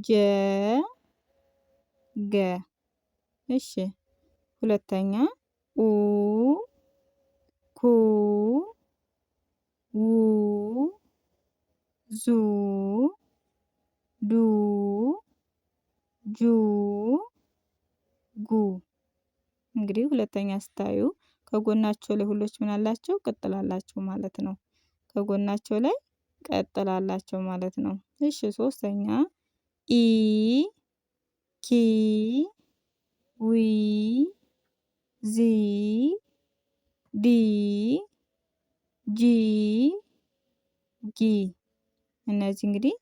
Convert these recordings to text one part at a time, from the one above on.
ጀ ገ። እሺ ሁለተኛ ኡ ኩ ው ዙ ዱ ጁ ጉ። እንግዲህ ሁለተኛ ስታዩ ከጎናቸው ላይ ሁሎች ምን አላቸው? ቅጥል አላቸው ማለት ነው። ከጎናቸው ላይ ቅጥል አላቸው ማለት ነው። እሺ ሶስተኛ ኢ ኪ ዊ ዚ ዲ ጂ ጊ። እነዚህ እንግዲህ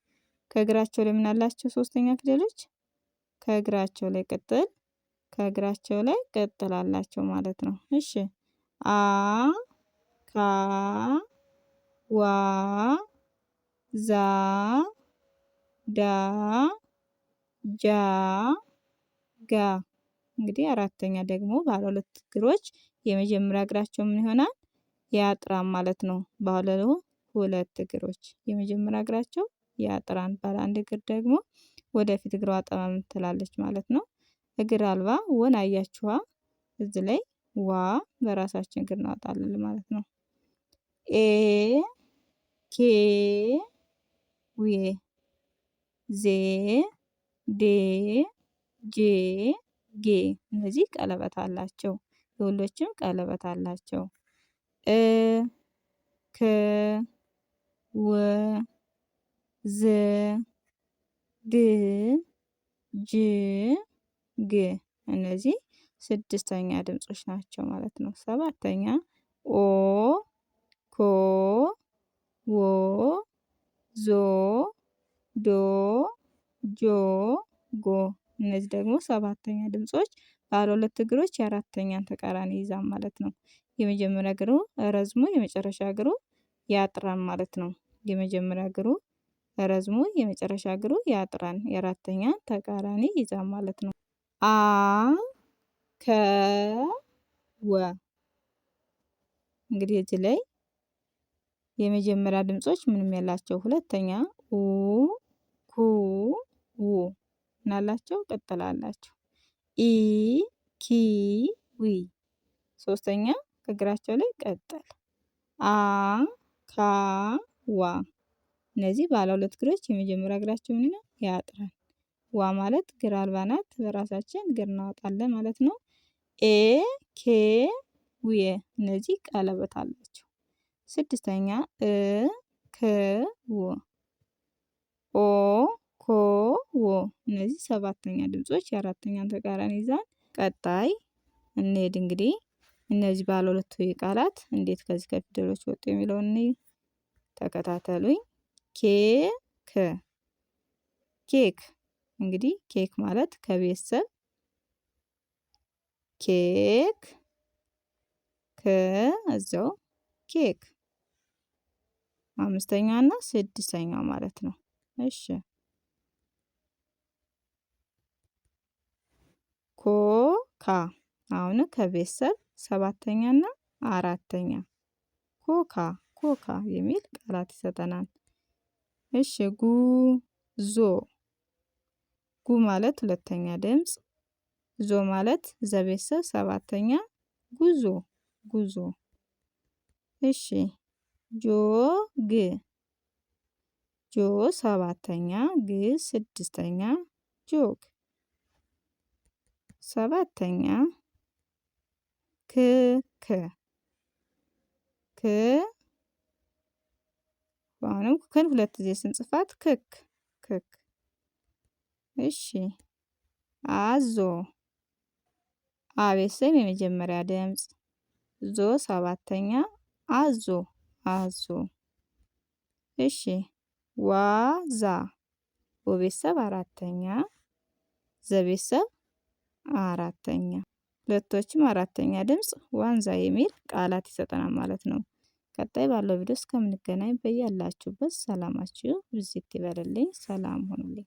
ከእግራቸው ላይ ምን አላቸው? ሶስተኛ ፊደሎች ከእግራቸው ላይ ቅጥል አላቸው ማለት ነው። እሺ አ ካ ዋ ዛ ዳ ጃ ጋ። እንግዲህ አራተኛ ደግሞ ባለ ሁለት እግሮች የመጀመሪያ እግራቸው ምን ይሆናል? ያጥራል ማለት ነው። ባለ ሁለት እግሮች የመጀመሪያ እግራቸው ያጥራል። ባለ አንድ እግር ደግሞ ወደፊት እግሯ ጠመም ትላለች ማለት ነው። እግር አልባ ወን አያችኋ? እዚህ ላይ ዋ በራሳችን እግር እናወጣለን ማለት ነው። ኤ ኬ ዌ ዜ ዴ ጄ ጌ። እነዚህ ቀለበት አላቸው። የሁሎችም ቀለበት አላቸው። እ ከ ወ ዘ ድ ጅ ግ። እነዚህ ስድስተኛ ድምጾች ናቸው ማለት ነው። ሰባተኛ ኦ ኮ ዎ ዞ ዶ ጆ ጎ። እነዚህ ደግሞ ሰባተኛ ድምጾች ባለ ሁለት እግሮች የአራተኛን ተቃራኒ ይይዛል ማለት ነው። የመጀመሪያ እግሩ ረዝሞ የመጨረሻ እግሩ ያጥራል ማለት ነው። የመጀመሪያ እግሩ ረዝሞ የመጨረሻ እግሩ ያጥራል። የአራተኛን ተቃራኒ ይይዛል ማለት ነው። አ ከ ወ። እንግዲህ እዚህ ላይ የመጀመሪያ ድምጾች ምንም የላቸው። ሁለተኛ ኡ ኩ ው ምናላቸው? ቅጥል አላቸው። ኢ ኪ ዊ። ሶስተኛ ከእግራቸው ላይ ቅጥል። አ ካ ዋ። እነዚህ ባለ ሁለት እግሮች የመጀመሪያ እግራቸው ምን ነው? ያጥራል። ዋ ማለት እግር አልባ ናት። በራሳችን እግር እናወጣለን ማለት ነው። ኤ ኬ ዊ። እነዚህ ቀለበት አላቸው። ስድስተኛ እ ክ ው ኦ ኮ ዎ። እነዚህ ሰባተኛ ድምጾች የአራተኛን ተቃራኒ ይዛል። ቀጣይ እንሄድ እንግዲህ እነዚህ ባለ ሁለት ቃላት እንዴት ከዚህ ከፊደሎች ወጡ የሚለውን ተከታተሉኝ። ኬክ ኬክ። እንግዲህ ኬክ ማለት ከቤተሰብ ኬክ ከዛው ኬክ አምስተኛ እና ስድስተኛው ማለት ነው። እሺ ኮካ። አሁን ከቤተሰብ ሰባተኛ እና አራተኛ ኮካ ኮካ የሚል ቃላት ይሰጠናል። እሺ ጉዞ። ጉ ማለት ሁለተኛ ድምጽ፣ ዞ ማለት ዘቤተሰብ ሰባተኛ፣ ጉዞ ጉዞ። እሺ ጆግ። ጆ ሰባተኛ፣ ግ ስድስተኛ፣ ጆግ። ሰባተኛ ክክ ክ። አሁንም ክን ሁለት ጊዜ ስንጽፋት ክክ ክክ። እሺ አዞ። አ ቤተሰብ የመጀመሪያ ድምጽ፣ ዞ ሰባተኛ፣ አዞ አዞ። እሺ ዋዛ። ወ ቤተሰብ አራተኛ፣ ዘ ቤተሰብ አራተኛ። ሁለቶችም አራተኛ ድምጽ ዋንዛ የሚል ቃላት ይሰጠናል ማለት ነው። ቀጣይ ባለው ቪዲዮ እስከምንገናኝ በያላችሁበት ሰላማችሁ ብዝት ይበልልኝ። ሰላም ሁኑልኝ።